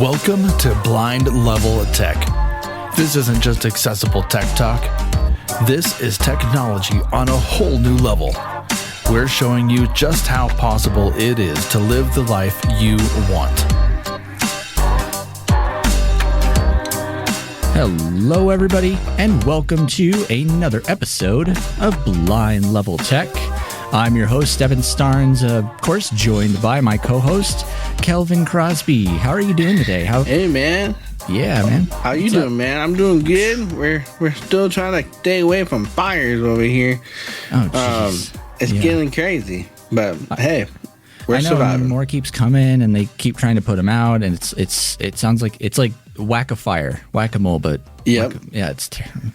Welcome to Blind Level Tech. This isn't just accessible tech talk. This is technology on a whole new level. We're showing you just how possible it is to live the life you want. Hello, everybody, and welcome to another episode of Blind Level Tech. I'm your host, Evan Starnes, of course, joined by my co-host, Kelvin Crosby. How are you doing today? Hey, man. Yeah, man. How you doing, man? I'm doing good. We're still trying to stay away from fires over here. Oh, jeez. It's getting crazy, but hey, we're surviving. More keeps coming, and they keep trying to put them out, and it sounds like it's like whack-a-mole, but yep. It's terrible.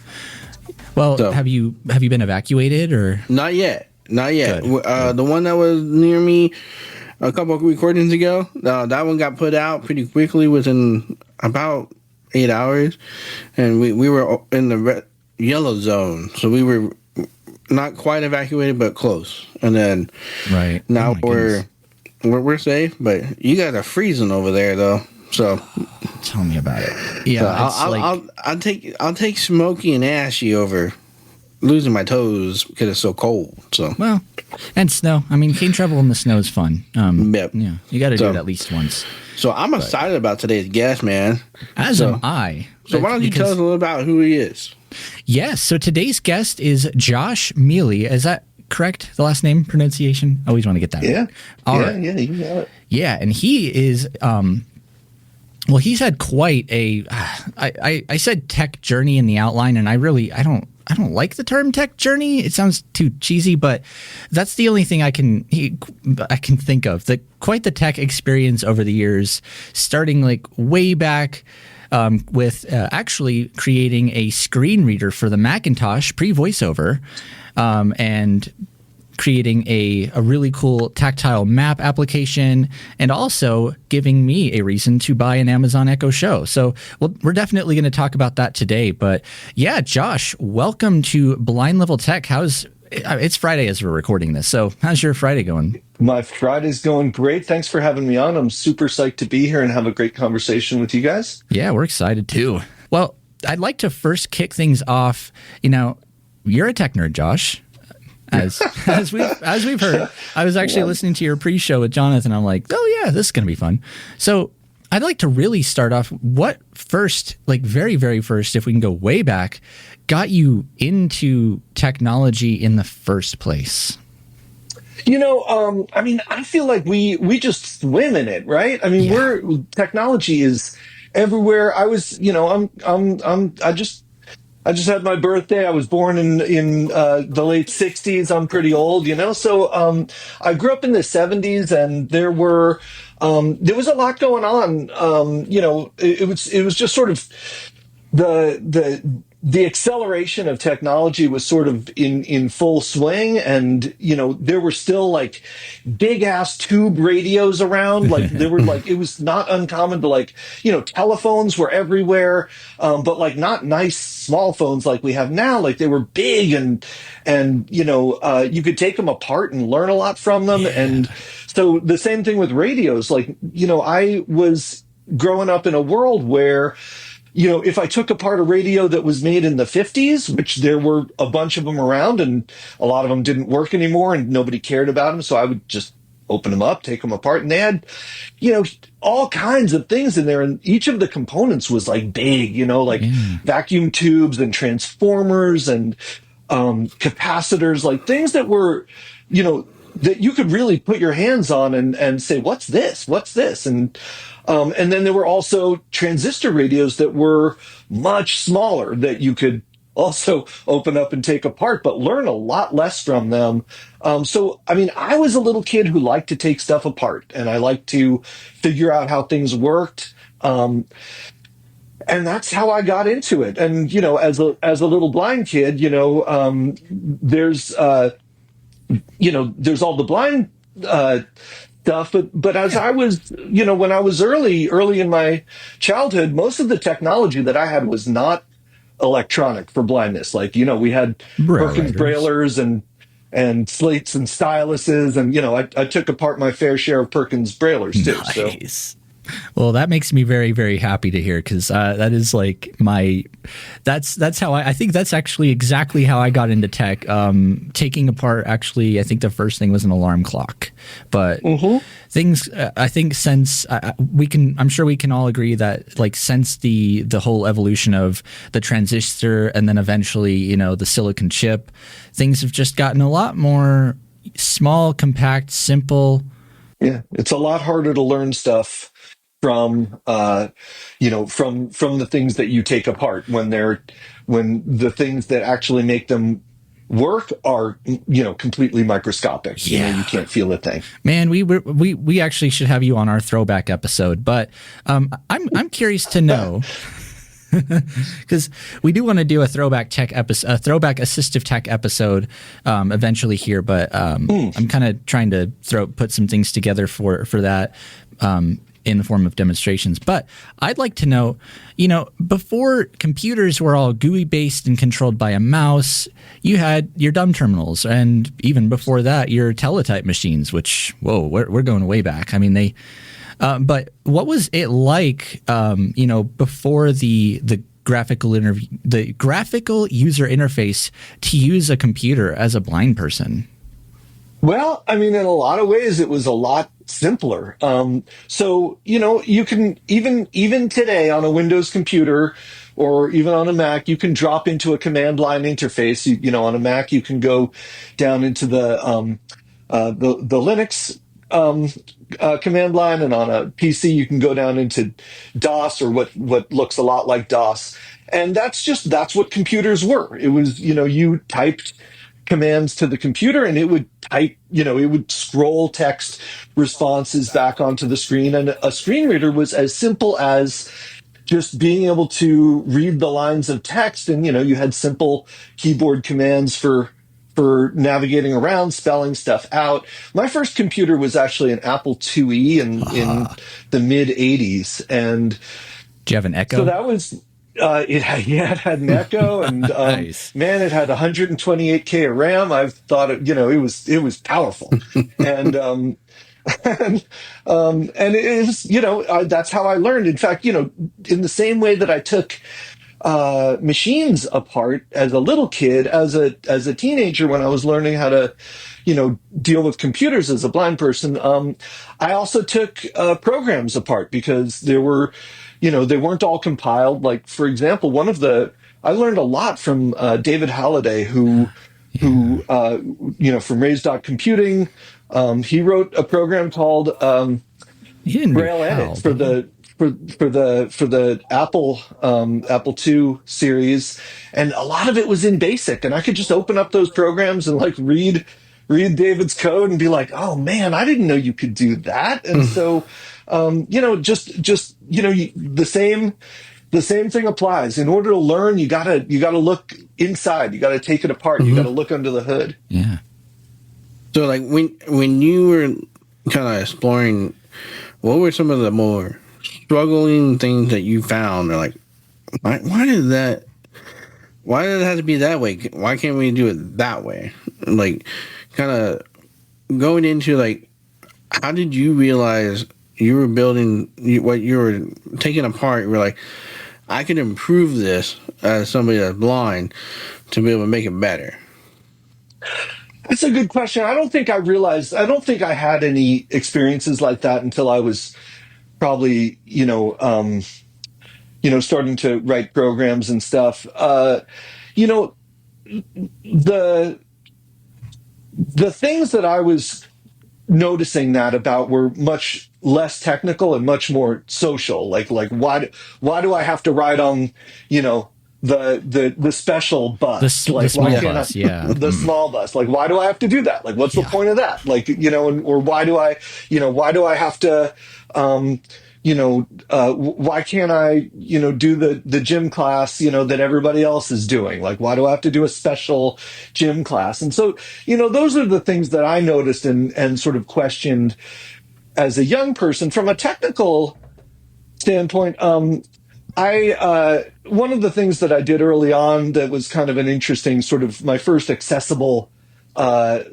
Well, so, have you been evacuated or not yet? Not yet. The one that was near me a couple of recordings ago, that one got put out pretty quickly within about 8 hours, and we were in the yellow zone, so we were not quite evacuated, but close. And then now we're safe, but you guys are freezing over there, though. So tell me about it. Yeah, so I'll take smoky and ashy over losing my toes because it's so cold. So and snow. I mean, cane travel in the snow is fun. Yep. Yeah, you got to do it at least once. So I'm excited about today's guest, man. As am I. So why don't you tell us a little about who he is? Yes. So today's guest is Josh Miele. Is that correct? The last name pronunciation? I always want to get that right. Yeah, you know it. Yeah, and he is. Well, he's had quite a. I said tech journey in the outline, and I don't like the term tech journey. It sounds too cheesy, but that's the only thing I can think of. Quite the tech experience over the years, starting like way back with actually creating a screen reader for the Macintosh pre-voiceover, and creating a really cool tactile map application, and also giving me a reason to buy an Amazon Echo Show. So we're definitely going to talk about that today. But yeah, Josh, welcome to Blind Level Tech. It's Friday as we're recording this. So how's your Friday going? My Friday's going great. Thanks for having me on. I'm super psyched to be here and have a great conversation with you guys. Yeah, we're excited too. Well, I'd like to first kick things off. You're a tech nerd, Josh. As we've heard, I was actually listening to your pre-show with Jonathan. I'm like, oh yeah, this is gonna be fun. So I'd like to really start off. What first, like very, very first, if we can go way back, got you into technology in the first place? I feel like we just swim in it, right? I mean, technology is everywhere. I just had my birthday. I was born in the late 60s. I'm pretty old, So I grew up in the 70s, and there was a lot going on. It was just sort of the acceleration of technology was sort of in full swing, and there were still like big ass tube radios around. Like there were it was not uncommon to telephones were everywhere, but like not nice small phones like we have now. Like they were big, and you could take them apart and learn a lot from them. Yeah. And so the same thing with radios. I was growing up in a world where if I took apart a radio that was made in the 50s, which there were a bunch of them around, and a lot of them didn't work anymore and nobody cared about them, so I would just open them up, take them apart, and they had, all kinds of things in there, and each of the components was like big, vacuum tubes and transformers and capacitors, like things that were, that you could really put your hands on and say, what's this? What's this? And then there were also transistor radios that were much smaller that you could also open up and take apart, but learn a lot less from them. I was a little kid who liked to take stuff apart, and I liked to figure out how things worked. And that's how I got into it. And, as a little blind kid, there's all the blind stuff, but as I was, when I was early in my childhood, most of the technology that I had was not electronic for blindness. We had Perkins Braillers and slates and styluses, and I took apart my fair share of Perkins Braillers too. Nice. Well, that makes me very, very happy to hear, because that is like that's how I think that's actually exactly how I got into tech. Taking apart, actually, I think the first thing was an alarm clock, but things I think since I'm sure we can all agree that like since the whole evolution of the transistor and then eventually the silicon chip, things have just gotten a lot more small, compact, simple. Yeah, it's a lot harder to learn stuff from from the things that you take apart when the things that actually make them work are completely microscopic. You can't feel a thing. Man, we actually should have you on our throwback episode, but I'm curious to know. Because we do want to do a throwback tech episode, a throwback assistive tech episode eventually here, but I'm kind of trying to put some things together for that in the form of demonstrations. But I'd like to know, before computers were all GUI based and controlled by a mouse, you had your dumb terminals, and even before that, your teletype machines. Which we're going way back. I mean they. But what was it like, before the graphical user interface to use a computer as a blind person? Well, I mean, in a lot of ways, it was a lot simpler. So you can even today on a Windows computer or even on a Mac, you can drop into a command line interface. On a Mac, you can go down into the Linux command line, and on a PC you can go down into DOS, or what looks a lot like DOS, and that's what computers were. It was you typed commands to the computer, and it would scroll text responses back onto the screen, and a screen reader was as simple as just being able to read the lines of text, and you had simple keyboard commands for navigating around, spelling stuff out. My first computer was actually an Apple IIe in the mid '80s, and do you have an Echo? So that was it had an Echo, and nice. Man, it had 128K of RAM. I thought it was powerful, and and it is that's how I learned. In fact, in the same way that I took machines apart as a little kid, as a teenager, when I was learning how to, deal with computers as a blind person, I also took programs apart, because there were, they weren't all compiled. Like, for example, I learned a lot from David Halliday, who from Raised Computing. He wrote a program called Braille Edit for the Apple II series, and a lot of it was in BASIC, and I could just open up those programs and like read David's code and be like, oh man, I didn't know you could do that. And so the same thing applies. In order to learn, you gotta look inside, you gotta take it apart, you gotta look under the hood. Yeah. So like when you were kind of exploring, what were some of the more struggling things that you found? Or like, why did it have to be that way? Why can't we do it that way? Like, kind of going into like, how did you realize you were building what you were taking apart? You were like, I could improve this as somebody that's blind to be able to make it better. That's a good question. I don't think I had any experiences like that until I was probably, starting to write programs and stuff. The things that I was noticing that about were much less technical and much more social. Like why do I have to ride on, the special bus, the small bus, the small bus? Like, why do I have to do that? Like, what's the point of that? Like, or why do I have to, why can't I, do the gym class, that everybody else is doing? Like, why do I have to do a special gym class? And so, those are the things that I noticed and sort of questioned as a young person. From a technical standpoint, one of the things that I did early on that was kind of an interesting sort of my first accessible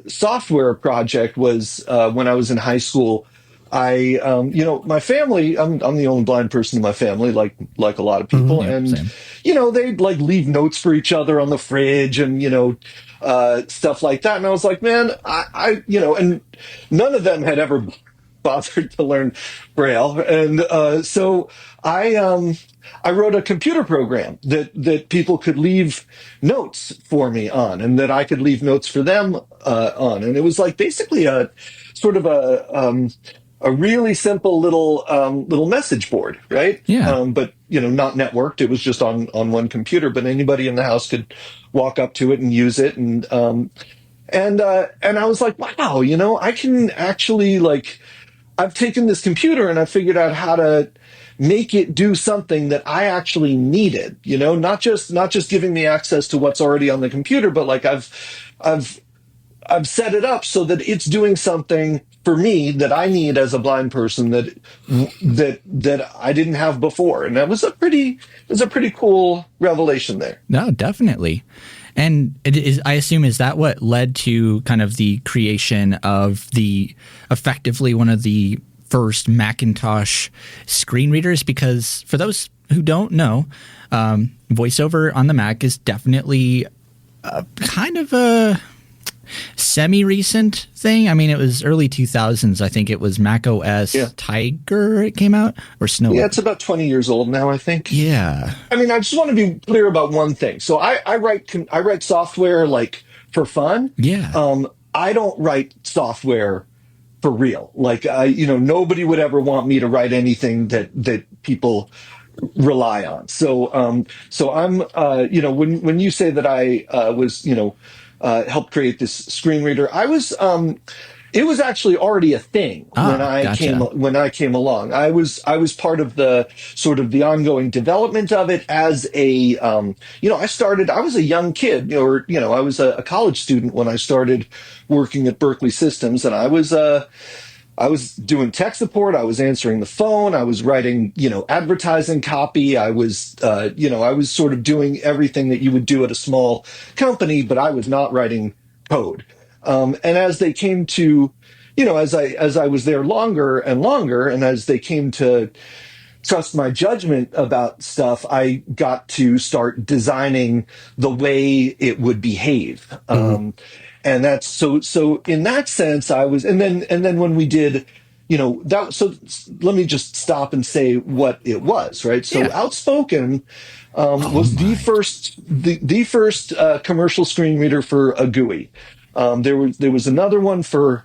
software project was when I was in high school. my family, I'm the only blind person in my family, like a lot of people. Yeah, And, same. they'd like leave notes for each other on the fridge and, stuff like that. And I was like, man, and none of them had ever bothered to learn Braille. And, so I wrote a computer program that people could leave notes for me on, and that I could leave notes for them on. And it was like basically a sort of a really simple little message board, right? Yeah. But not networked. It was just on one computer, but anybody in the house could walk up to it and use it. And I was like, wow, I can actually I've taken this computer and I figured out how to make it do something that I actually needed, not just giving me access to what's already on the computer, but I've set it up so that it's doing something for me that I need as a blind person that I didn't have before. And that was a pretty cool revelation there. No, definitely. And I assume, is that what led to kind of the creation of effectively one of the first Macintosh screen readers? Because for those who don't know, VoiceOver on the Mac is definitely kind of a semi-recent thing. I mean, it was early 2000s. I think it was Mac OS Tiger it came out, or Snow. Yeah, it's about 20 years old now, I think. Yeah. I mean, I just want to be clear about one thing. So I write software for fun. Yeah. I don't write software for real. Nobody would ever want me to write anything that people rely on. So I'm when you say that I was helped create this screen reader, it was actually already a thing when I came along. I was part of the sort of the ongoing development of it as I was a young kid, I was a college student when I started working at Berkeley Systems, and I was doing tech support. I was answering the phone. I was writing, advertising copy. I was sort of doing everything that you would do at a small company, but I was not writing code. And as they came to, as I was there longer and longer, and as they came to trust my judgment about stuff, I got to start designing the way it would behave. And that's so in that sense, I was, and then when we did, so let me just stop and say what it was, right? So Outspoken was the first commercial screen reader for a GUI. There was another one for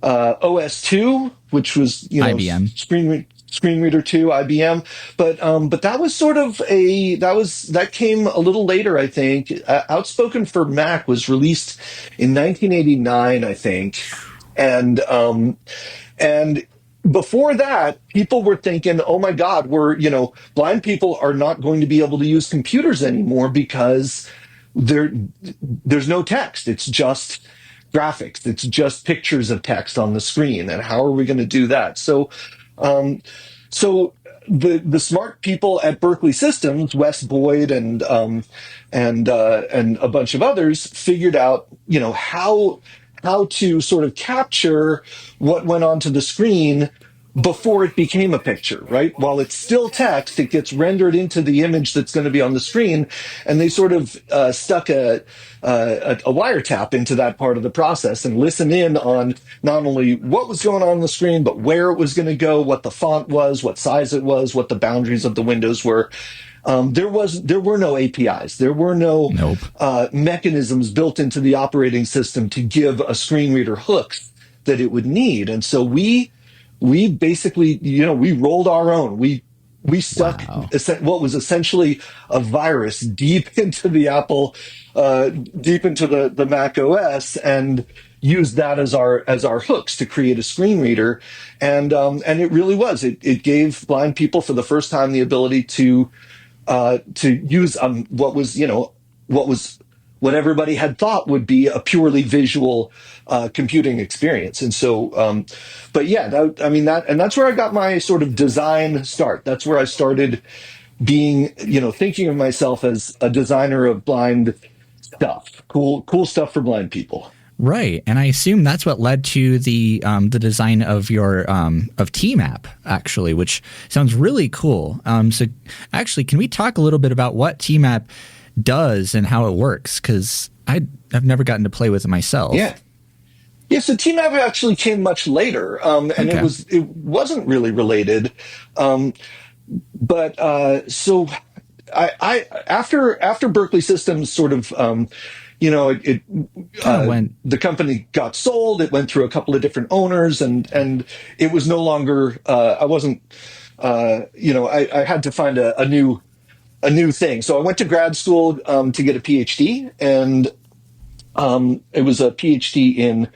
OS2, which was IBM screen reader 2, IBM, but that was sort of that came a little later, I think. Outspoken for Mac was released in 1989, I think, and before that, people were thinking, "Oh my God, blind people are not going to be able to use computers anymore because there's no text. It's just graphics. It's just pictures of text on the screen. And how are we going to do that?" So the smart people at Berkeley Systems, Wes Boyd and a bunch of others, figured out how to sort of capture what went onto the screen before it became a picture, right? While it's still text, it gets rendered into the image that's going to be on the screen, and they sort of stuck a wiretap into that part of the process and listen in on not only what was going on the screen, but where it was going to go, what the font was, what size it was, what the boundaries of the windows were. There were no APIs. There were no mechanisms built into the operating system to give a screen reader hooks that it would need, and so we basically, we rolled our own. We stuck what was essentially a virus deep into the deep into the Mac OS, and used that as our hooks to create a screen reader. And it really was. It gave blind people for the first time the ability to use what everybody had thought would be a purely visual computing experience. And so, but yeah, that's where I got my sort of design start. That's where I started being, thinking of myself as a designer of blind stuff, cool stuff for blind people. Right, and I assume that's what led to the design of your of TMAP, actually, which sounds really cool. So, actually, can we talk a little bit about what TMAP does and how it works? Because I've never gotten to play with it myself. Yeah. So TMAP actually came much later, and Okay. it wasn't really related, but so I after Berkeley Systems sort of the company got sold. It went through a couple of different owners, and it was no longer. I wasn't. I had to find a new thing. So I went to grad school to get a PhD, and it was a PhD in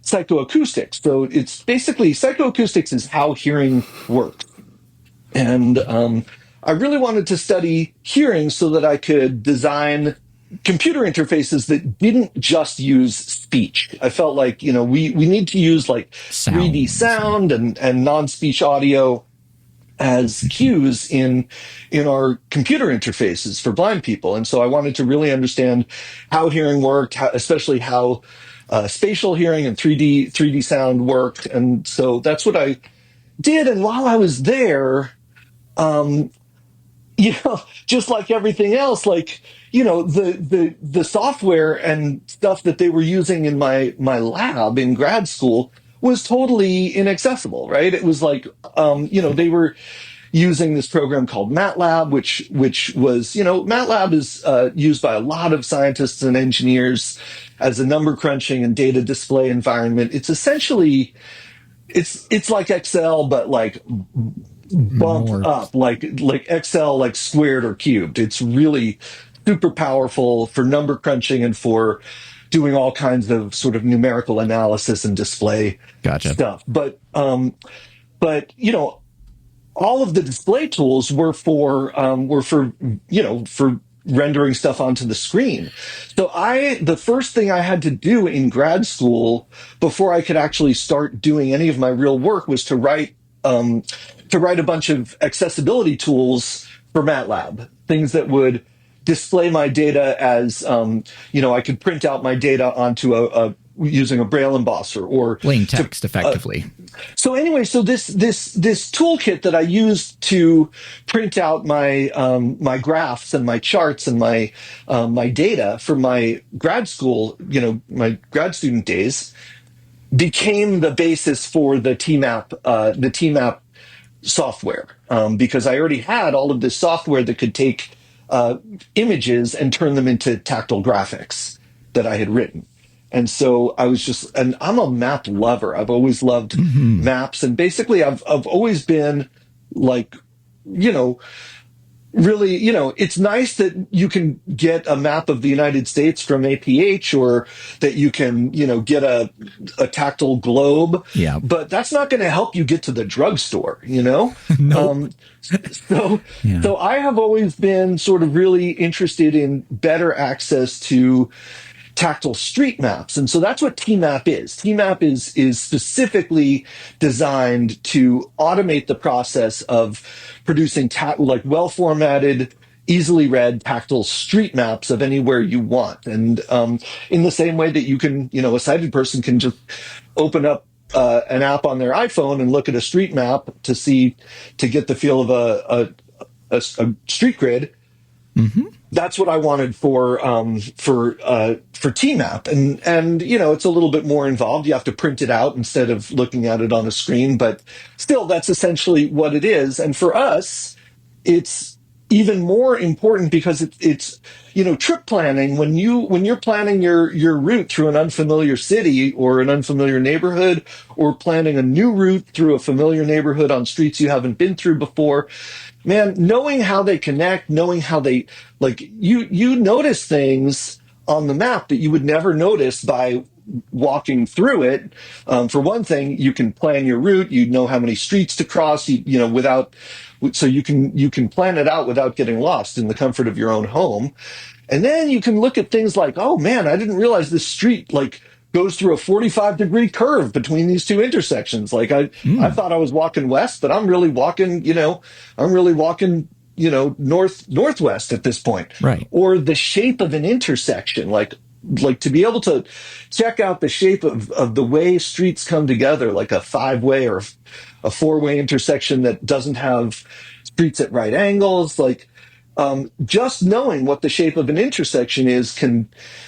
psychoacoustics. So it's basically psychoacoustics is how hearing works, and I really wanted to study hearing so that I could design computer interfaces that didn't just use speech. I felt like, we need to use like 3D sound and non-speech audio as cues in our computer interfaces for blind people. And so I wanted to really understand how hearing worked, especially how spatial hearing and 3D sound worked. And so that's what I did. And while I was there, just like everything else, like, the software and stuff that they were using in my lab in grad school was totally inaccessible, right? It was like, they were using this program called MATLAB, which was, MATLAB is used by a lot of scientists and engineers as a number crunching and data display environment. It's essentially, it's like Excel, but like bumped up, like Excel, like squared or cubed. It's really super powerful for number crunching and for doing all kinds of sort of numerical analysis and display stuff. But all of the display tools were for rendering stuff onto the screen. So the first thing I had to do in grad school before I could actually start doing any of my real work was to write a bunch of accessibility tools for MATLAB, things that would display my data as, I could print out my data onto using a Braille embosser or plain text effectively. So anyway, so this toolkit that I used to print out my my graphs and my charts and my data for my grad school, my grad student days, became the basis for the TMAP software, because I already had all of this software that could take images and turn them into tactile graphics that I had written. And so and I'm a map lover. I've always loved maps. And basically I've always been like, really, it's nice that you can get a map of the United States from APH, or that you can, get a tactile globe. Yeah. But that's not going to help you get to the drugstore, Nope. So I have always been sort of really interested in better access to tactile street maps. And so that's what TMAP is. TMAP is specifically designed to automate the process of producing well-formatted, easily read tactile street maps of anywhere you want. And in the same way that you can, a sighted person can just open up an app on their iPhone and look at a street map to get the feel of a street grid. Mm-hmm. That's what I wanted for TMAP, and it's a little bit more involved. You have to print it out instead of looking at it on a screen, but still, that's essentially what it is. And for us, it's even more important because it's trip planning. When you're planning your route through an unfamiliar city or an unfamiliar neighborhood, or planning a new route through a familiar neighborhood on streets you haven't been through before. Man, knowing how they connect, knowing how they, you notice things on the map that you would never notice by walking through it. For one thing, you can plan your route. You know how many streets to cross. So you can plan it out without getting lost in the comfort of your own home. And then you can look at things like, oh man, I didn't realize this street goes through a 45-degree curve between these two intersections. I thought I was walking west, but I'm really walking northwest at this point. Right. Or the shape of an intersection. like to be able to check out the shape of the way streets come together, like a 5-way or a 4-way intersection that doesn't have streets at right angles, like just knowing what the shape of an intersection is can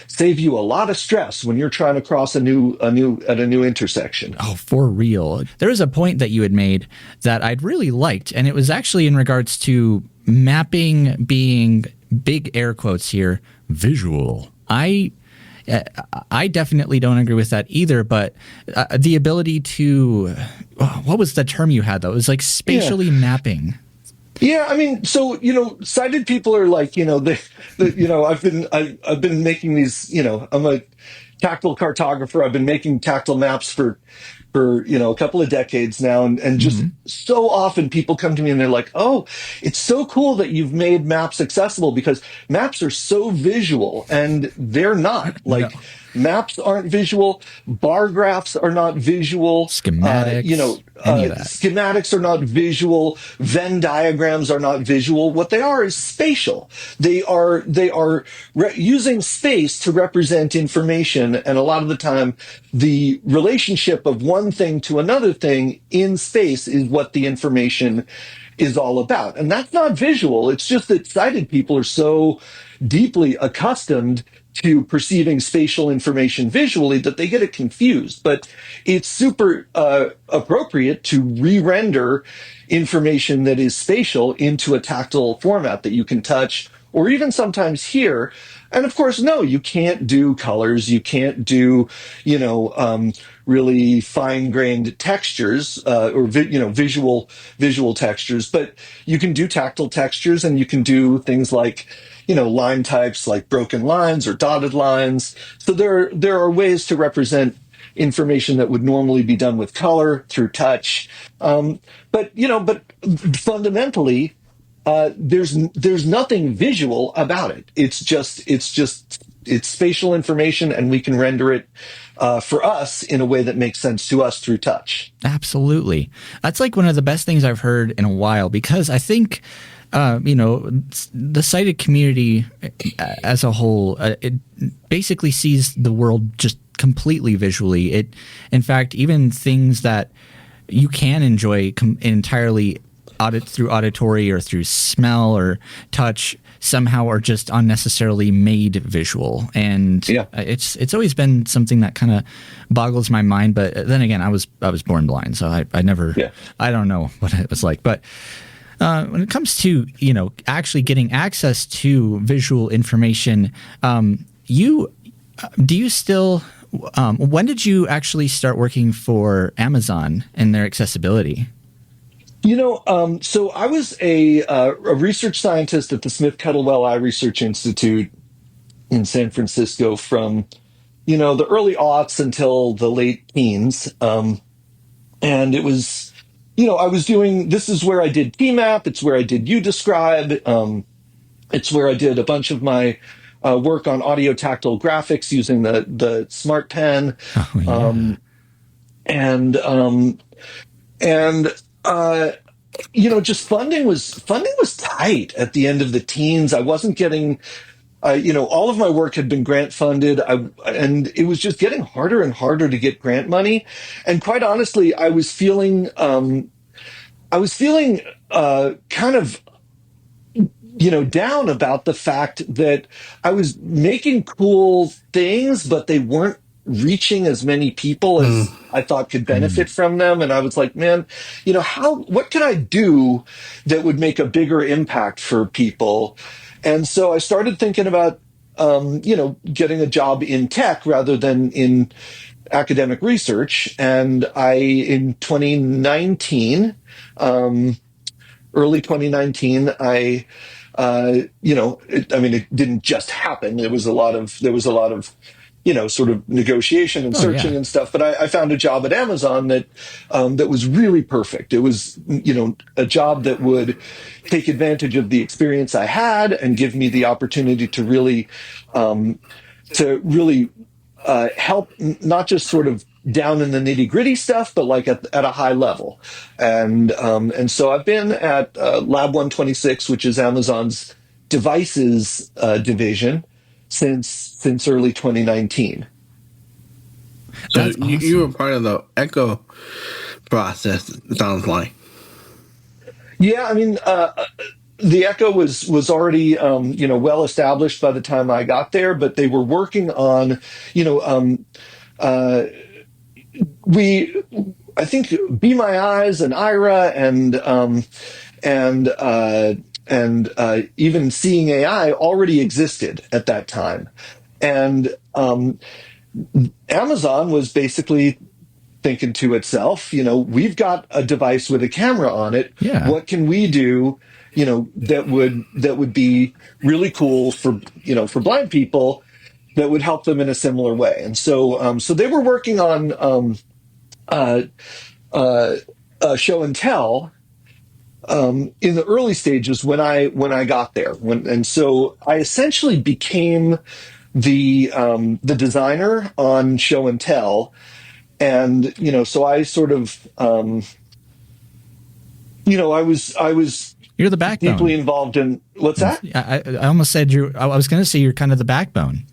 save you a lot of stress when you're trying to cross a new intersection. Oh, for real. There was a point that you had made that I'd really liked, and it was actually in regards to mapping being, big air quotes here, visual. I definitely don't agree with that either, but the ability to, what was the term you had though? It was like spatially mapping. Yeah, I mean, so sighted people are like, I've been making these, I'm a tactile cartographer. I've been making tactile maps for a couple of decades now, and just so often people come to me and they're like, "Oh, it's so cool that you've made maps accessible because maps are so visual," and they're not. Like no. Maps aren't visual. Bar graphs are not visual. Schematics. Schematics are not visual. Venn diagrams are not visual. What they are is spatial. They are using space to represent information, and a lot of the time, the relationship of one thing to another thing in space is what the information is all about. And that's not visual. It's just that sighted people are so deeply accustomed to perceiving spatial information visually that they get it confused. But it's super appropriate to re-render information that is spatial into a tactile format that you can touch or even sometimes hear. And of course, no, you can't do colors. You can't do, really fine-grained textures or visual textures. But you can do tactile textures, and you can do things like, line types like broken lines or dotted lines. So there are ways to represent information that would normally be done with color through touch. But fundamentally, there's nothing visual about it. It's spatial information, and we can render it for us in a way that makes sense to us through touch. Absolutely. That's like one of the best things I've heard in a while, because I think, the sighted community as a whole, it basically sees the world just completely visually. In fact, even things that you can enjoy entirely through auditory or through smell or touch somehow are just unnecessarily made visual. And it's always been something that kind of boggles my mind. But then again, I was born blind, so I never, I don't know what it was like. But when it comes to, actually getting access to visual information, when did you actually start working for Amazon and their accessibility? So I was a research scientist at the Smith Kettlewell Eye Research Institute in San Francisco from, the early aughts until the late teens. And it was, this is where I did TMAP. It's where I did UDescribe. It's where I did a bunch of my work on audio tactile graphics using the Smart Pen. Oh, yeah. Just funding was tight at the end of the teens. I wasn't getting, all of my work had been grant funded, and it was just getting harder and harder to get grant money. And quite honestly, I was feeling kind of, down about the fact that I was making cool things, but they weren't reaching as many people as I thought could benefit from them. And I was like, man, what can I do that would make a bigger impact for people? And so I started thinking about, getting a job in tech rather than in academic research. And in 2019, early 2019, it didn't just happen. There was a lot of sort of negotiation and searching and stuff. But I found a job at Amazon that was really perfect. It was, a job that would take advantage of the experience I had and give me the opportunity to really help, not just sort of down in the nitty gritty stuff, but like at a high level. And so I've been at Lab 126, which is Amazon's devices division. since early 2019. So That's awesome. you were part of the echo process, it sounds like. Yeah, I mean, the Echo was already well established by the time I got there, but they were working on you know uh, we I think Be My Eyes and Ira and even Seeing AI already existed at that time, and Amazon was basically thinking to itself, we've got a device with a camera on it. Yeah. What can we do, that would be really cool for blind people that would help them in a similar way. And so they were working on uh, uh, show and tell in the early stages when I got there. And so I essentially became the designer on show and tell. And so I sort of I was You're the backbone. deeply involved in what's that? I almost said I was going to say you're kind of the backbone.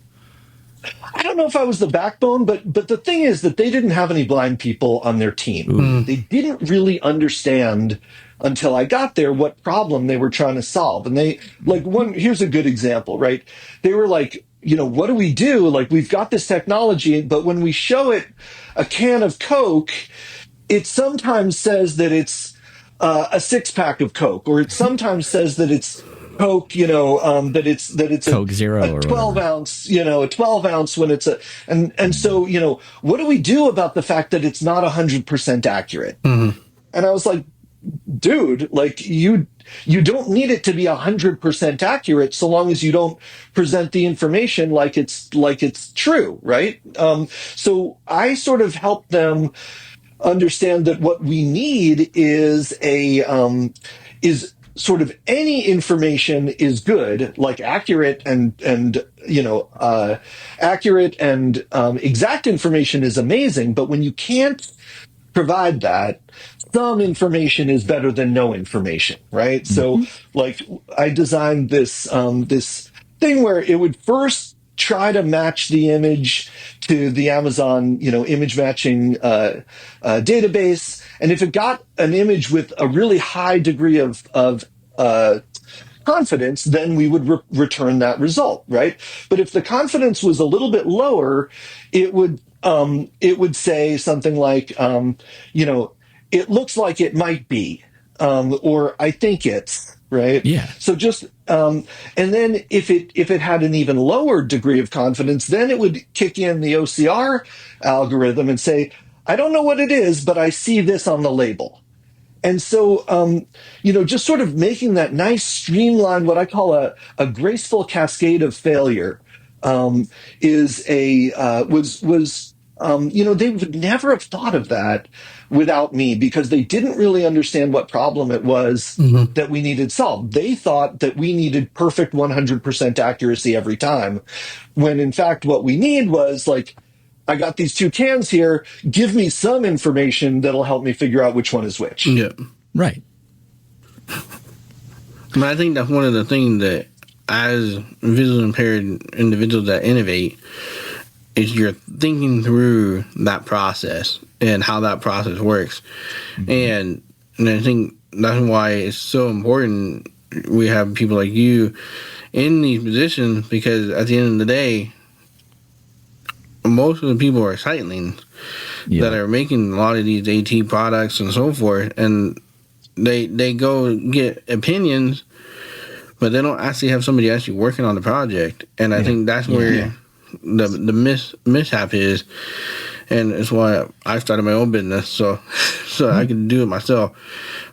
I don't know if I was the backbone, but the thing is that they didn't have any blind people on their team. They didn't really understand until I got there what problem they were trying to solve. And here's a good example, right? They were like, what do we do? Like, we've got this technology, but when we show it a can of Coke, it sometimes says that it's a 6-pack of Coke, or it sometimes says that it's Coke, that it's Coke Zero a or 12 whatever. ounce, a 12 ounce when it's and so, what do we do about the fact that it's not 100% accurate? Mm-hmm. And I was like, dude, like you don't need it to be 100% accurate so long as you don't present the information like it's true, right? So I sort of helped them understand that what we need is sort of any information is good, like accurate and accurate and exact information is amazing, but when you can't provide that, some information is better than no information, right? So, like, I designed this thing where it would first try to match the image to the Amazon, image matching database, and if it got an image with a really high degree of confidence, then we would return that result, right? But if the confidence was a little bit lower, it would say something like, it looks like it might be, or I think it's right. Yeah. So just and then if it had an even lower degree of confidence, then it would kick in the OCR algorithm and say, I don't know what it is, but I see this on the label. And so, just sort of making that nice streamlined, what I call a graceful cascade of failure, they would never have thought of that without me, because they didn't really understand what problem it was that we needed solved. They thought that we needed perfect 100% accuracy every time, when in fact what we need was like, I got these two cans here. Give me some information that'll help me figure out which one is which. Yeah. Right. But I think that's one of the things that, as visually impaired individuals that innovate, is you're thinking through that process and how that process works. And I think that's why it's so important we have people like you in these positions, because at the end of the day, most of the people are sightlings that are making a lot of these AT products and so forth, and they go get opinions, but they don't actually have somebody actually working on the project. And I think that's where the mishap is, and it's why I started my own business so I could do it myself.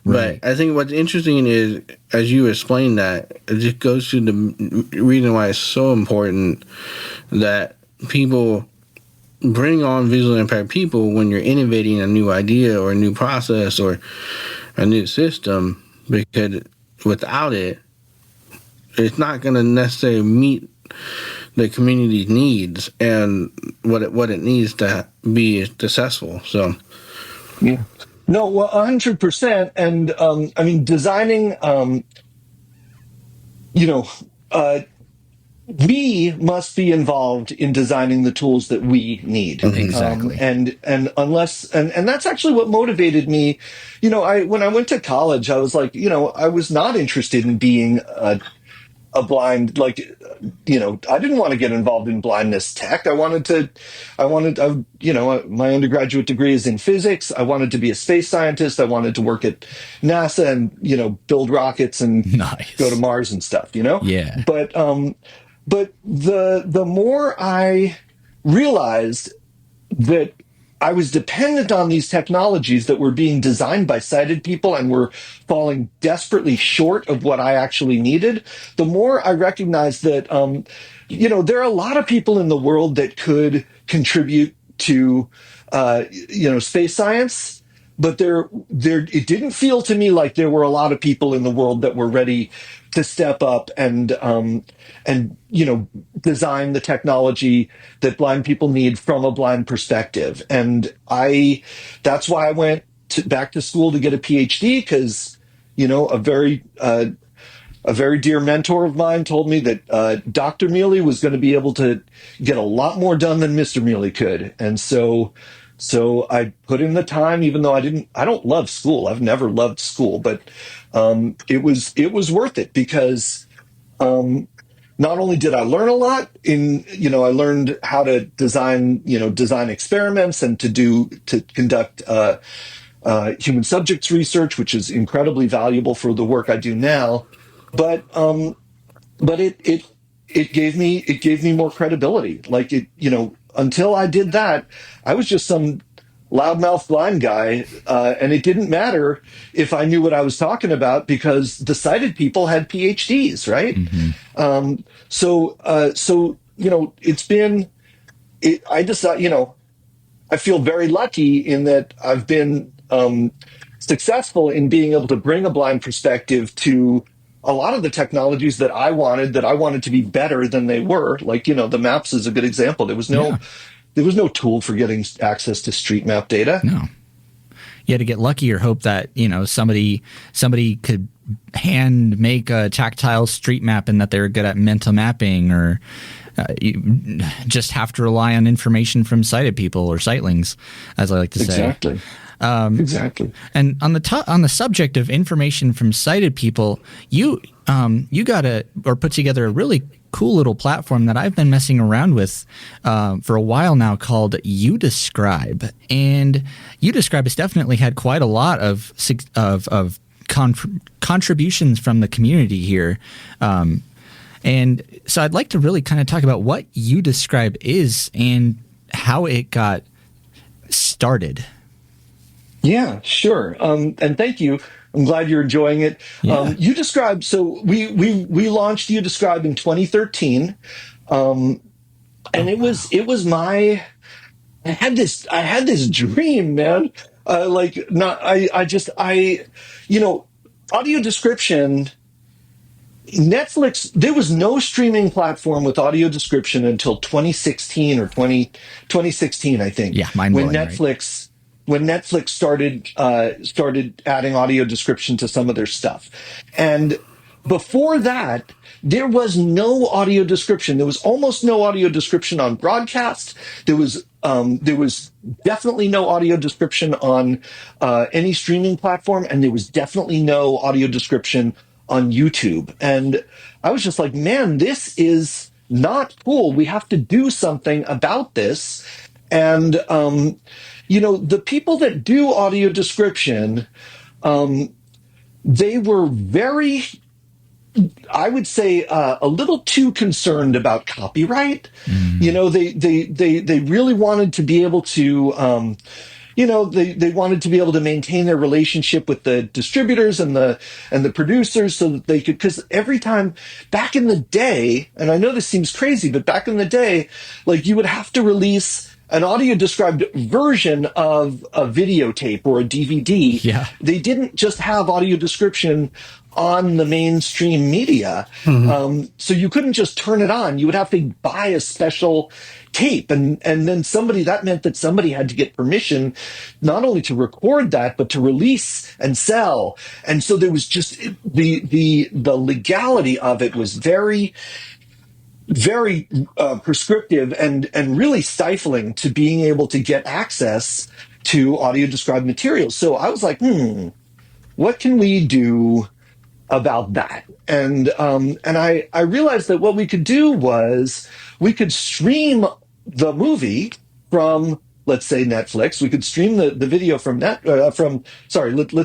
Right. But I think what's interesting is, as you explain that, it just goes to the reason why it's so important that people bring on visually impaired people when you're innovating a new idea or a new process or a new system, because without it, it's not going to necessarily meet the community's needs and what it needs to be successful. So, yeah, no, well, 100%. And I mean, designing, we must be involved in designing the tools that we need. Exactly. And unless and that's actually what motivated me. When I went to college, I was like, I was not interested in being a blind, like, I didn't want to get involved in blindness tech. My undergraduate degree is in physics. I wanted to be a space scientist. I wanted to work at NASA and, build rockets and Nice. go to Mars and stuff, Yeah. But the more I realized that I was dependent on these technologies that were being designed by sighted people and were falling desperately short of what I actually needed, the more I recognized that, there are a lot of people in the world that could contribute to, space science. But it didn't feel to me like there were a lot of people in the world that were ready to step up and design the technology that blind people need from a blind perspective. And that's why I went back to school to get a PhD, because a very dear mentor of mine told me that Dr. Miele was going to be able to get a lot more done than Mr. Miele could. And so I put in the time, even though I don't love school. I've never loved school, but it was worth it, because not only did I learn a lot I learned how to design experiments and to conduct human subjects research, which is incredibly valuable for the work I do now. But it gave me more credibility. Like, until I did that, I was just some loudmouth blind guy, and it didn't matter if I knew what I was talking about, because the sighted people had PhDs, right? Mm-hmm. It's been. I decided, I feel very lucky in that I've been successful in being able to bring a blind perspective to a lot of the technologies that I wanted to be better than they were. Like, the maps is a good example. There was no tool for getting access to street map data. No. You had to get lucky or hope that, somebody could hand make a tactile street map and that they were good at mental mapping, or you just have to rely on information from sighted people or sightlings, as I like to say. Exactly. Exactly. And on the subject of information from sighted people, you put together a really cool little platform that I've been messing around with for a while now, called UDescribe. And UDescribe has definitely had quite a lot of contributions from the community here. And so I'd like to really kind of talk about what UDescribe is and how it got started. Yeah, sure. And thank you. I'm glad you're enjoying it. Yeah. UDescribe. So we launched UDescribe in 2013, and it was my. I had this dream, man. Audio description. Netflix. There was no streaming platform with audio description until 2016 or 2016, I think. Yeah, mind-blowing, when Netflix. Right? When Netflix started adding audio description to some of their stuff. And before that, there was no audio description. There was almost no audio description on broadcast. There was definitely no audio description on any streaming platform, and there was definitely no audio description on YouTube. And I was just like, man, this is not cool. We have to do something about this. And the people that do audio description, they were very, I would say, a little too concerned about copyright. Mm. They really wanted to be able to, they wanted to be able to maintain their relationship with the distributors and the producers, so that they could, because every time back in the day, and I know this seems crazy, but back in the day, like, you would have to release an audio described version of a videotape or a DVD. Yeah. They didn't just have audio description on the mainstream media. Mm-hmm. So you couldn't just turn it on. You would have to buy a special tape. And then that meant that somebody had to get permission not only to record that, but to release and sell. And so there was just the legality of it was very, very prescriptive and really stifling to being able to get access to audio described materials. So I was like, what can we do about that? And I realized that what we could do was we could stream the movie from, let's say, Netflix. We could stream the video from let's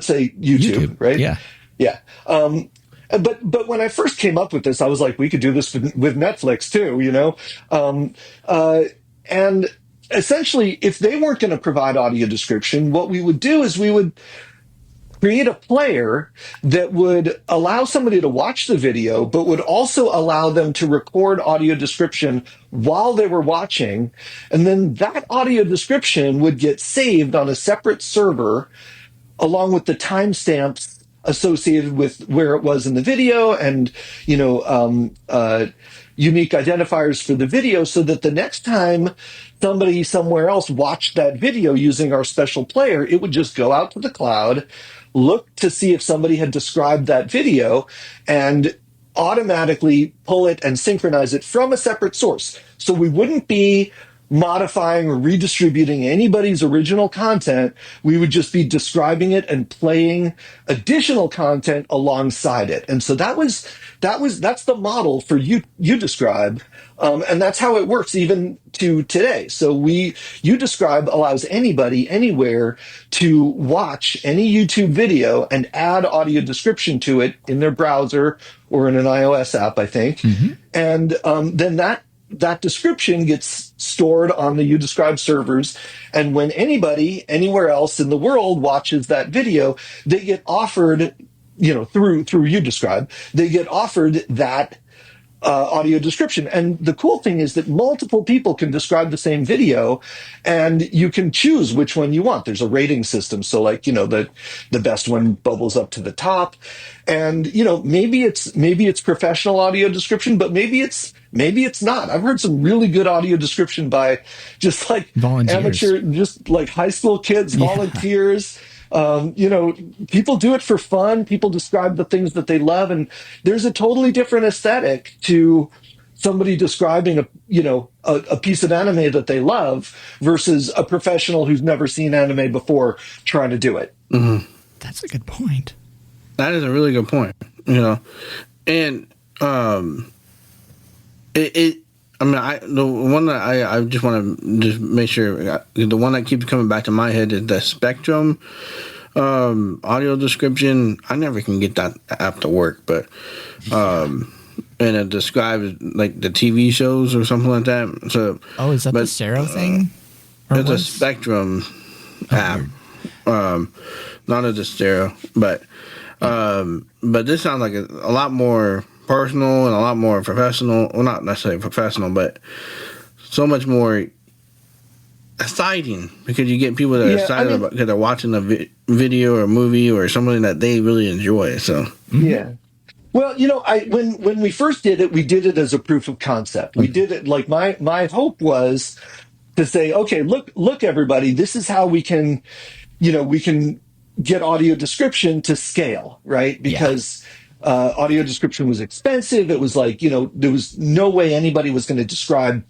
say YouTube, right? Yeah. Yeah. But when I first came up with this, I was like, we could do this with Netflix too, you know? And essentially, if they weren't going to provide audio description, what we would do is we would create a player that would allow somebody to watch the video, but would also allow them to record audio description while they were watching. And then that audio description would get saved on a separate server along with the timestamps associated with where it was in the video and, unique identifiers for the video, so that the next time somebody somewhere else watched that video using our special player, it would just go out to the cloud, look to see if somebody had described that video, and automatically pull it and synchronize it from a separate source. So we wouldn't be modifying or redistributing anybody's original content. We would just be describing it and playing additional content alongside it. And so that's the model for UDescribe. And that's how it works even to today. So UDescribe allows anybody anywhere to watch any YouTube video and add audio description to it in their browser or in an iOS app, I think. Mm-hmm. And then that description gets stored on the UDescribe servers. And when anybody anywhere else in the world watches that video, they get offered, through UDescribe, they get offered that audio description. And the cool thing is that multiple people can describe the same video, and you can choose which one you want. There's a rating system. So the best one bubbles up to the top. And, maybe it's professional audio description, but maybe it's not. I've heard some really good audio description by just like amateur, just like high school kids, volunteers. People do it for fun. People describe the things that they love, and there's a totally different aesthetic to somebody describing a piece of anime that they love versus a professional who's never seen anime before trying to do it. Mm-hmm. That's a good point. That is a really good point. And the one that I just want to just make sure, the one that keeps coming back to my head is the Spectrum audio description. I never can get that app to work, but and it describes like the TV shows or something like that. So, is that the Sero thing? It's a Spectrum app, not a Stereo, but this sounds like a lot more personal and a lot more professional. Well, not necessarily professional, but so much more exciting because you get people that are excited about because they're watching a video or a movie or something that they really enjoy. So yeah. Well, when we first did it, we did it as a proof of concept. We did it like my hope was to say, okay, look, everybody, this is how we can get audio description to scale, right? Because audio description was expensive. It was like, there was no way anybody was going to describe,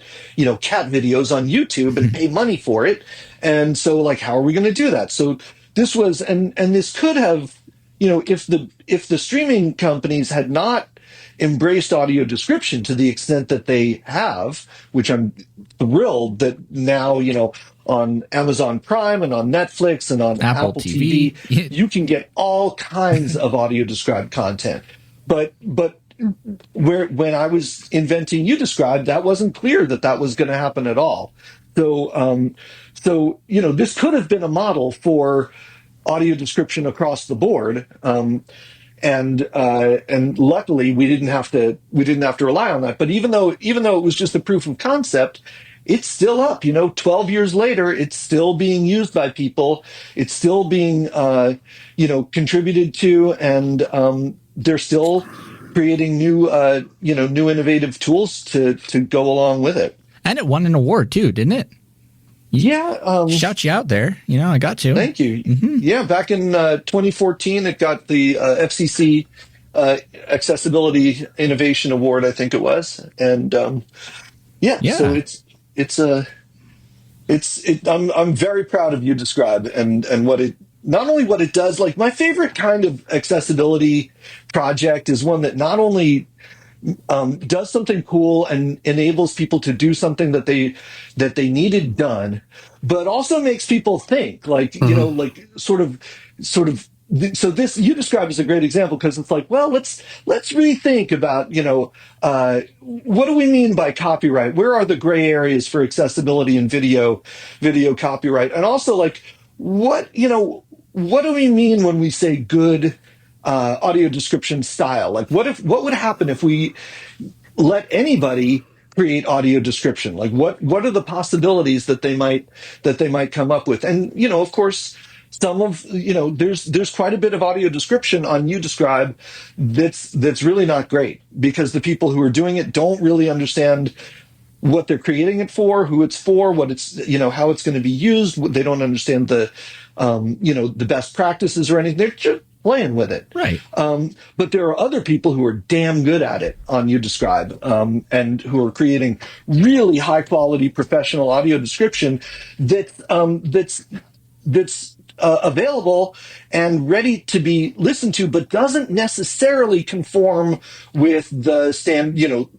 cat videos on YouTube and pay money for it. And so like, how are we going to do that? So this was, and this could have, if the streaming companies had not embraced audio description to the extent that they have, which I'm thrilled that now, on Amazon Prime and on Netflix and on Apple TV, you can get all kinds of audio described content. But when I was inventing UDescribe, that wasn't clear that was going to happen at all. So this could have been a model for audio description across the board. And luckily we didn't have to rely on that. But even though it was just a proof of concept, it's still up, 12 years later, it's still being used by people. It's still being, contributed to, and they're still creating new innovative tools to go along with it. And it won an award too, didn't it? Yeah. Shout you out there. I got to. Thank you. Mm-hmm. Yeah. Back in 2014, it got the FCC Accessibility Innovation Award, I think it was. And so I'm very proud of UDescribe and what it, not only what it does. Like, my favorite kind of accessibility project is one that not only does something cool and enables people to do something that they needed done, but also makes people think. Like, you know, like sort of. So this UDescribe is a great example, because it's like, well, let's rethink about, you know, what do we mean by copyright? Where are the gray areas for accessibility in video copyright? And also, like, what do we mean when we say good audio description style? Like, what would happen if we let anybody create audio description? Like, what are the possibilities that they might come up with? And, you know, of course, there's quite a bit of audio description on UDescribe that's really not great, because the people who are doing it don't really understand what they're creating it for, who it's for, what it's, you know, how it's going to be used. They don't understand the best practices or anything. They're just playing with it. Right. But there are other people who are damn good at it on UDescribe, and who are creating really high quality professional audio description that's available and ready to be listened to, but doesn't necessarily conform with the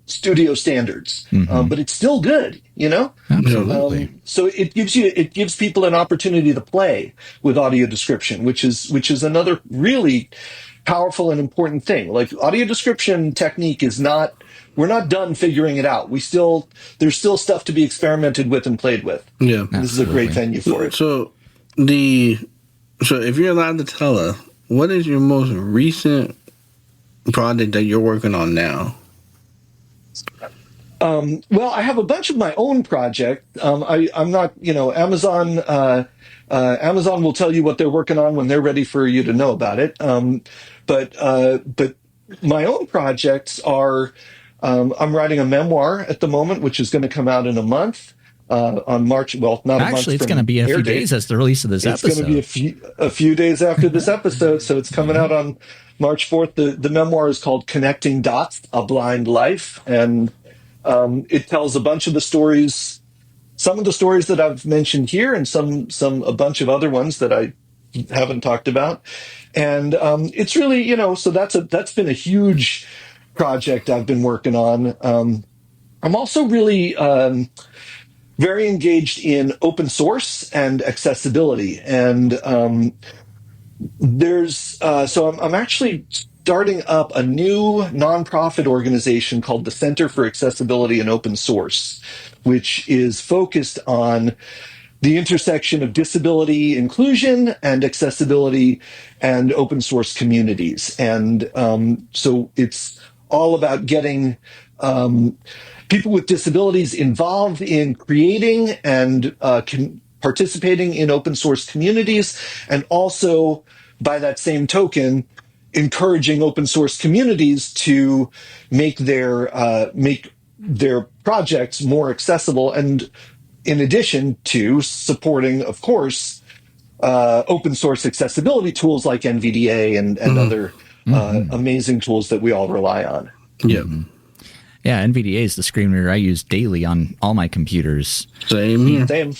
studio standards. But it's still good, you know? Absolutely. So it gives people an opportunity to play with audio description, which is another really powerful and important thing. Like, audio description technique we're not done figuring it out. There's still stuff to be experimented with and played with. Yeah. This is a great venue for it. So if you're allowed to tell us, what is your most recent project that you're working on now? Well, I have a bunch of my own projects. I'm not, you know, Amazon will tell you what they're working on when they're ready for you to know about it. But my own projects are, I'm writing a memoir at the moment, which is going to come out in a month. On March, well, not actually, it's going to be a few days as the release of this episode. It's going to be a few days after this episode, so it's coming out on March 4th. The memoir is called "Connecting Dots: A Blind Life," and it tells a bunch of the stories, some of the stories that I've mentioned here, and a bunch of other ones that I haven't talked about. And it's really, you know, so that's been a huge project I've been working on. I'm also really very engaged in open source and accessibility. And I'm actually starting up a new nonprofit organization called the Center for Accessibility and Open Source, which is focused on the intersection of disability inclusion and accessibility and open source communities. And so it's all about getting people with disabilities involved in creating and participating in open source communities, and also, by that same token, encouraging open source communities to make their projects more accessible, and in addition to supporting, of course, open source accessibility tools like NVDA and other amazing tools that we all rely on. Yeah. Yeah, NVDA is the screen reader I use daily on all my computers. Same here. Same.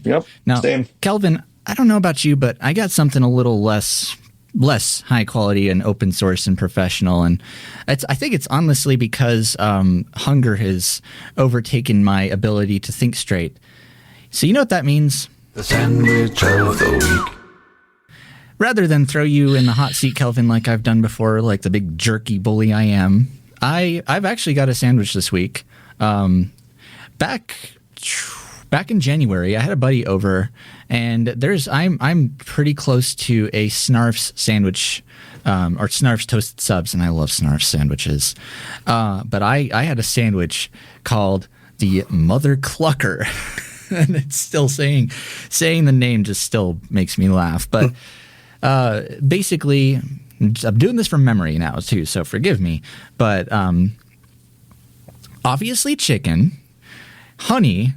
Yep. Now, same. Kelvin, I don't know about you, but I got something a little less high quality and open source and professional, and I think it's honestly because hunger has overtaken my ability to think straight. So you know what that means? The sandwich of the week. Rather than throw you in the hot seat, Kelvin, like I've done before, like the big jerky bully I am, I've actually got a sandwich this week. Back in January, I had a buddy over, and I'm pretty close to a Snarf's sandwich, or Snarf's toasted subs, and I love Snarf's sandwiches. But I had a sandwich called the Mother Clucker, and it's still saying the name just still makes me laugh. But basically, I'm doing this from memory now too, so forgive me. But obviously chicken, honey,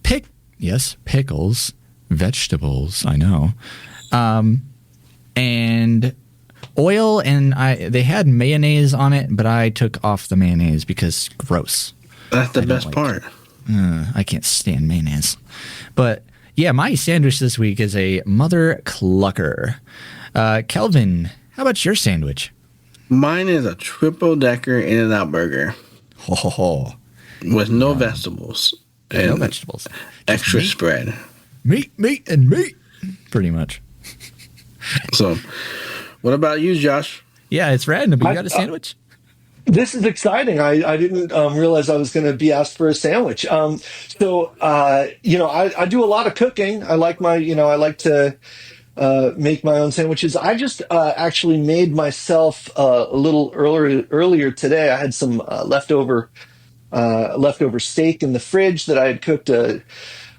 pickles, vegetables, I know, and oil, and they had mayonnaise on it, but I took off the mayonnaise because gross. That's the best part. I can't stand mayonnaise. But yeah, my sandwich this week is a Mother Clucker. Kelvin, how about your sandwich? Mine is a triple-decker In-N-Out burger. With no vegetables. And no vegetables. Extra spread. Meat, and meat. Pretty much. So, what about you, Josh? Yeah, it's random. You got a sandwich? This is exciting. I didn't realize I was going to be asked for a sandwich. I do a lot of cooking. I like to make my own sandwiches. I just actually made myself a little earlier today. I had some leftover steak in the fridge that I had cooked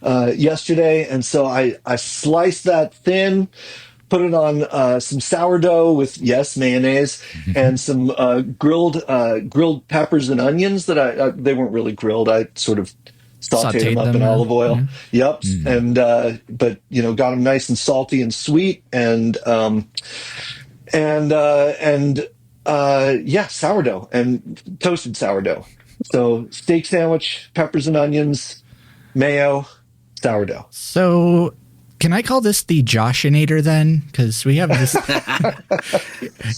yesterday, and so I sliced that thin, put it on some sourdough with mayonnaise, and some grilled peppers and onions that they weren't really grilled. I sort of sauteed them up in olive oil. Yeah. Yep. And but got them nice and salty and sweet, and sourdough and toasted sourdough. So steak sandwich, peppers and onions, mayo, sourdough. So can I call this the Joshinator then? Because we have this.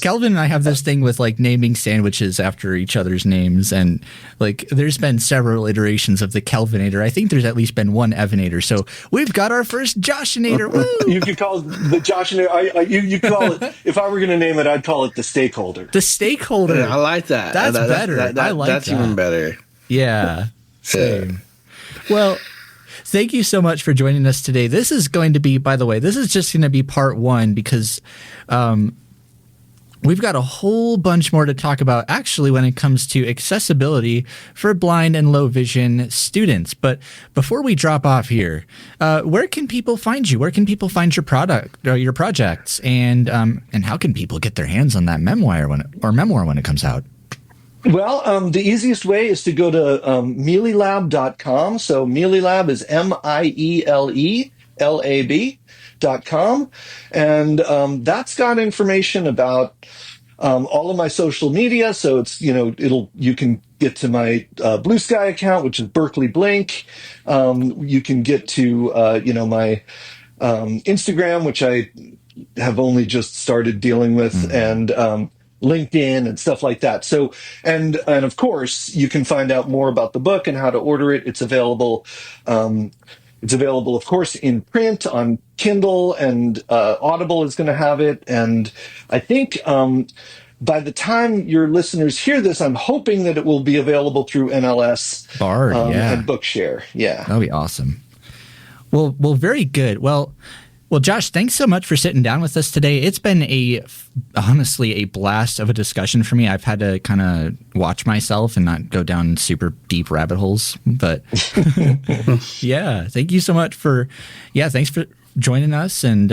Kelvin and I have this thing with like naming sandwiches after each other's names, and like there's been several iterations of the Kelvinator. I think there's at least been one Evinator. So we've got our first Joshinator. Woo! You could call it the Joshinator. You call it. If I were going to name it, I'd call it the Stakeholder. The Stakeholder. Yeah, I like that. That's better. I like that's that. Even better. Yeah. Same. Well, thank you so much for joining us today. This is going to be, by the way, this is just going to be part one because we've got a whole bunch more to talk about actually when it comes to accessibility for blind and low vision students. But before we drop off here, where can people find you? Where can people find your product or your projects? And how can people get their hands on that memoir when it comes out? Well, the easiest way is to go to meilelab.com. So Meilelab is MIELELAB.com. And that's got information about all of my social media. So it's, you can get to my Blue Sky account, which is Berkeley Blink. You can get to, my Instagram, which I have only just started dealing with, and LinkedIn and stuff like that. So, and of course, you can find out more about the book and how to order it. It's available. It's available, of course, in print on Kindle, and Audible is going to have it. And I think by the time your listeners hear this, I'm hoping that it will be available through NLS Bard, and Bookshare. Yeah, that'll be awesome. Well, very good. Well, Josh, thanks so much for sitting down with us today. It's been honestly a blast of a discussion for me. I've had to kind of watch myself and not go down super deep rabbit holes. But yeah, thank you so much thanks for joining us. And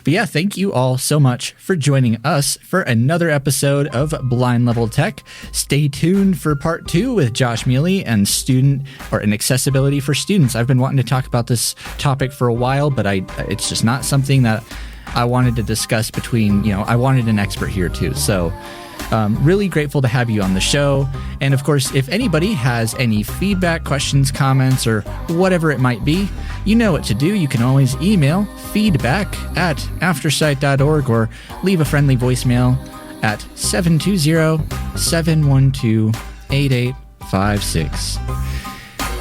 but yeah, thank you all so much for joining us for another episode of Blind Level Tech. Stay tuned for part 2 with Josh Miele and accessibility for students. I've been wanting to talk about this topic for a while, but it's just not something that I wanted to discuss I wanted an expert here too. So really grateful to have you on the show. And of course, if anybody has any feedback, questions, comments, or whatever it might be, you know what to do. You can always email feedback@aftersight.org or leave a friendly voicemail at 720-712-8856.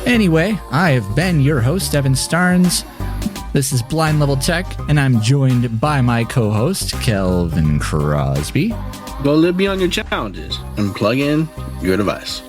Anyway, I have been your host, Evan Starnes. This is Blind Level Tech, and I'm joined by my co-host, Kelvin Crosby. Go live beyond your challenges and plug in your device.